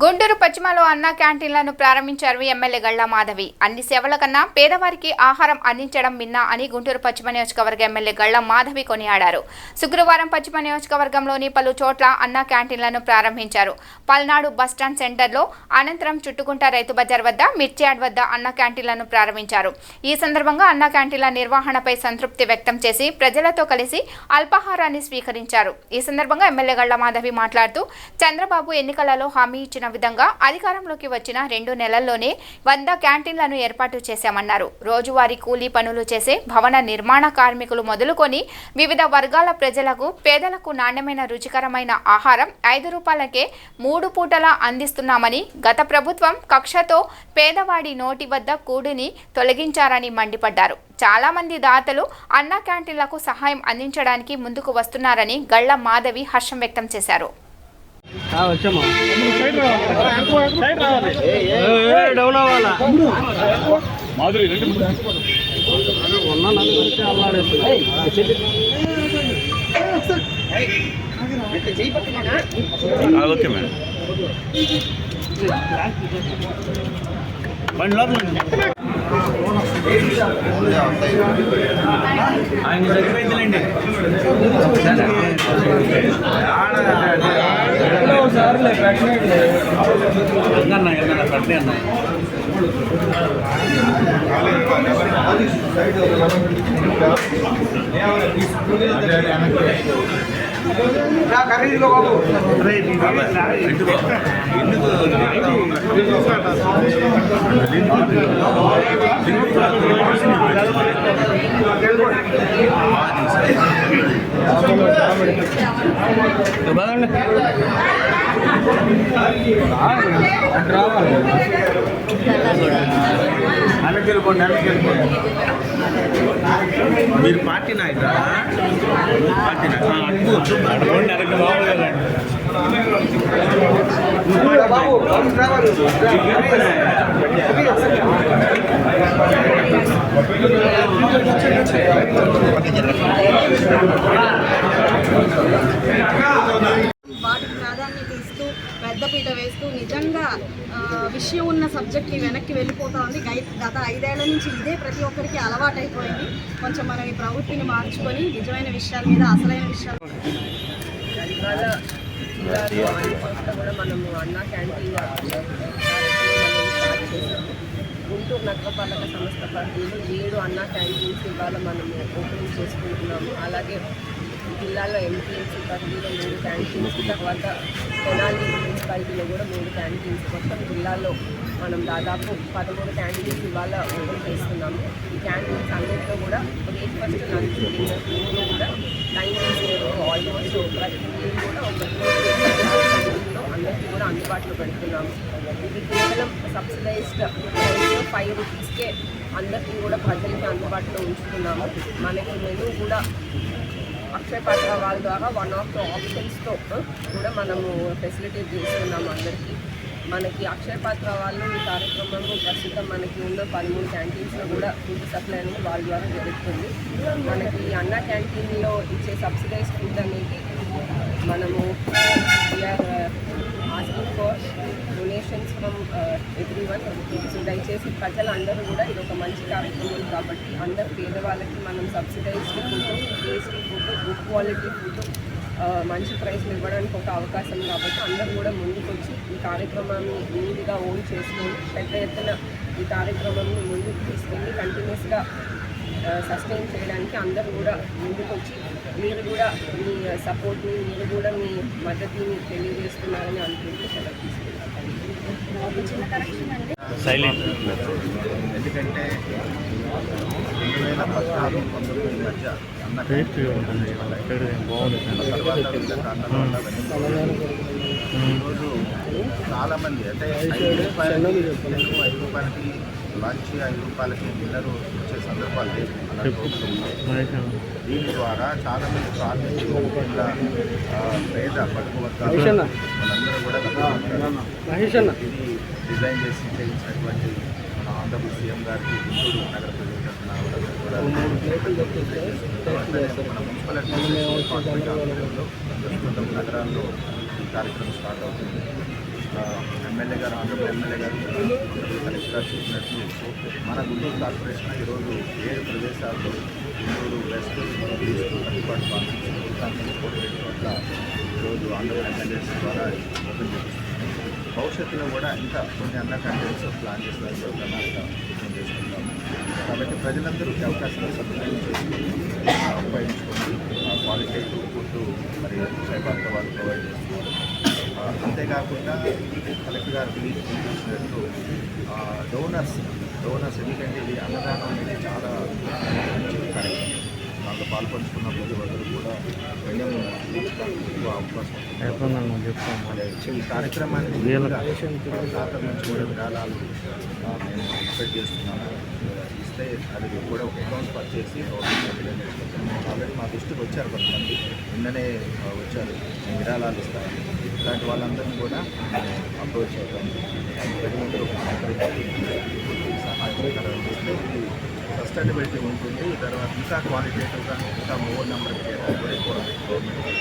గుంటూరు పశ్చిమలో అన్న క్యాంటీన్లను ప్రారంభించారు ఎమ్మెల్యే గళ్ల మాధవి. అన్ని సేవల కన్నా పేదవారికి ఆహారం అందించడం మిన్నా అని గుంటూరు పశ్చిమ నియోజకవర్గ ఎమ్మెల్యే గళ్ల మాధవి కొనియాడారు. శుక్రవారం పశ్చిమ నియోజకవర్గంలోని పలు చోట్ల అన్న క్యాంటీన్లను ప్రారంభించారు. పల్నాడు బస్టాండ్ సెంటర్లో, అనంతరం చుట్టుకుంట రైతు బజార్ వద్ద, మిర్చియాడ్ వద్ద అన్న క్యాంటీన్లను ప్రారంభించారు. ఈ సందర్భంగా అన్న క్యాంటీన్ల నిర్వహణపై సంతృప్తి వ్యక్తం చేసి ప్రజలతో కలిసి అల్పాహారాన్ని స్వీకరించారు. ఈ సందర్భంగా ఎమ్మెల్యే గళ్ల మాధవి మాట్లాడుతూ, చంద్రబాబు ఎన్నికలలో హామీ ఇచ్చిన విధంగా అధికారంలోకి వచ్చిన 2 నెలల్లోనే 100 క్యాంటీన్లను ఏర్పాటు చేశామన్నారు. రోజువారీ కూలీ పనులు చేసే భవన నిర్మాణ కార్మికులు మొదలుకొని వివిధ వర్గాల ప్రజలకు, పేదలకు నాణ్యమైన రుచికరమైన ఆహారం 5 రూపాయలకే 3 పూటలా అందిస్తున్నామని, గత ప్రభుత్వం కక్షతో పేదవాడి నోటి వద్ద కూడిని తొలగించారని మండిపడ్డారు. చాలా మంది దాతలు అన్న క్యాంటీన్లకు సహాయం అందించడానికి ముందుకు వస్తున్నారని గళ్ల మాధవి హర్షం వ్యక్తం చేశారు. Okay madam. బండి లోపల ఆయన దగ్గర అయితేనండి సార్లే పెట్టండి అన్న పెట్టలే అన్న ఖరీదులో బాబు మీరు పార్టీ నాయకురా? పార్టీ వాటికి ప్రాధాన్యత ఇస్తూ పెద్దపీట వేస్తూ నిజంగా విషయం ఉన్న సబ్జెక్ట్ని వెనక్కి వెళ్ళిపోతూ ఉంది. గత 5 ఏళ్ల నుంచి ఇదే ప్రతి ఒక్కరికి అలవాటైపోయింది. కొంచెం మనం ఈ ప్రవృత్తిని మార్చుకొని నిజమైన విషయాల మీద, అసలైన విషయాలు కూడా మనము అన్న క్యాంటీన్ స్టార్ట్ చేసాము. గుంటూరు నగరపాలక సంస్థ పరిధిలో 7 అన్న క్యాంటీన్స్ ఇవాళ మనము ఓపెనింగ్ చేసుకుంటున్నాము. అలాగే జిల్లాలో ఎంపీఎంసీ పరిధిలో 3 క్యాంటీన్స్, తర్వాత తెనాలి మున్సిపాలిటీలో కూడా 3 క్యాంటీన్స్, మొత్తం జిల్లాలో మనం దాదాపు 13 క్యాంటీన్స్ ఇవాళ ఓపెన్ చేస్తున్నాము. ఈ క్యాంటీన్స్ అన్నింటిలో కూడా బ్రేక్ఫాస్ట్, లంచ్, డిన్నర్ 3 కూడా టైమింగ్స్ ఆల్మోస్ట్ ప్రతి కూడా ఒక క్యాంటీన్లో అందరికీ కూడా అందుబాటులో పెడుతున్నాము. ఇది కేవలం సబ్సిడైజ్డ్ ప్రైస్లో 5 రూపీస్కే అందరికీ కూడా ప్రజలకి అందుబాటులో ఉంచుతున్నాము. మనకి మెనూ కూడా అక్షయ పాత్ర వాళ్ళ ద్వారా 1 ఆఫ్ ద ఆప్షన్స్తో కూడా మనము ఫెసిలిటీస్ చేస్తున్నాము అందరికీ. మనకి అక్షయ పాత్ర వాళ్ళు ఈ కార్యక్రమంలో ప్రస్తుతం మనకి ఉన్న 13 క్యాంటీన్స్లో కూడా ఫుడ్ సప్లై అనేది వాళ్ళ ద్వారా జరుగుతుంది. మనకి అన్న క్యాంటీన్లో ఇచ్చే సబ్సిడైజ్డ్ ఫుడ్ అనేది మనము we are asking for donations from everyone. So దయచేసి ప్రజలందరూ కూడా ఇది ఒక మంచి కార్యక్రమం కాబట్టి అందరు పేదవాళ్ళకి మనం subsidised food, tasty food, good quality food మంచి ప్రైస్లు ఇవ్వడానికి ఒక అవకాశం కాబట్టి అందరూ కూడా ముందుకు వచ్చి ఈ కార్యక్రమాన్ని నీట్గా ఓన్ చేసుకొని పెద్ద ఎత్తున ఈ కార్యక్రమాన్ని ముందుకు తీసుకెళ్ళి కంటిన్యూస్గా సస్టైన్ చేయడానికి అందరూ కూడా ముందుకు వచ్చి మీరు కూడా మీ సపోర్ట్ని, మీరు కూడా మీ మద్దతుని తెలియజేస్తున్నారని అనుకుంటూ సెలవు తీసుకుంటాను. చిన్న కరెక్షన్ అండి, ఎందుకంటే 2014-19 మధ్య ఈరోజు చాలామంది అంటే 5 రూపాయలకి లంచ్, 5 రూపాయలకి డిన్నర్ వచ్చే సందర్భాలు లేవు. దీని ద్వారా చాలామంది కార్మికులు, ముఖ్యంగా పేద పడుకు వర్గాలు వాళ్ళందరూ కూడా ఇది డిజైన్ చేసి చేయించినటువంటి మన ఆంధ్రప్రదేశ్ సీఎం గారికి, గుంటూరు నగర ప్రజల తరఫున మన మున్సిపల్ అడ్మినిస్ట్రేషన్ నగరాల్లో ఈ కార్యక్రమం స్టార్ట్ అవుతుంది. ఎమ్మెల్యే గారు ఆంధ్రప్రదేశ్ ఎమ్మెల్యే గారు కలెక్టర్ గారు చెప్పినట్లు మన గుంటూరు కార్పొరేషన్ ఈరోజు 7 ప్రదేశాల్లో గుంటూరు వెస్ట్ ఈస్ట్ కట్టుబాటు కాన్స్టిట్యూషన్ వల్ల ఈరోజు ఆంధ్రప్రదేశ్ ఎమ్మెల్యేస్ ద్వారా ఓపెన్ చేస్తున్నాం. భవిష్యత్తులో కూడా ఇంకా కొన్ని అన్న కంటెంట్స్ ప్లాన్ చేసిన ప్రణాళిక సిద్ధం చేసుకుంటాము. కాబట్టి ప్రజలందరూ ఈ అవకాశాన్ని సద్వినియోగం చేసుకుని ఉపయోగించుకొని క్వాలిటేటివ్ ఫుడ్ మరి సైబార్తో వాళ్ళు ప్రొవైడ్ చేస్తున్నారు. అంతేకాకుండా కలెక్టర్ గారు పిలిచినట్టు డోనర్స్ ఎందుకంటే ఇది అన్నదానం అనేది చాలా మంచి కార్యక్రమం. దాంట్లో పాల్పంచుకున్న ప్రతి ఒక్కరు కూడా వెన్నెము ఎక్కువ అవకాశం ఈ కార్యక్రమాన్ని దాతల నుంచి కూడా విరాళాలు నేను ఎక్స్పెక్ట్ చేస్తున్నాను. ఇస్తే అది కూడా ఒక అకౌంట్ పర్చేసి ఆల్రెడీ మా దృష్టికి వచ్చారు కొంతమంది, నిన్ననే వచ్చారు నేను విరాళాలు ఇస్తాను. ఇలాంటి వాళ్ళందరినీ కూడా అప్రోచ్ అవుతాను. ప్రజలందరూ ఒక సహాయకరం చేస్తే ఇది సస్టైనబిలిటీ ఉంటుంది. తర్వాత ఇంకా క్వాలిటేటివ్గా ఇంకా మోర్ నెంబర్ చేయడానికి కూడా ఎక్కువ గవర్నమెంట్.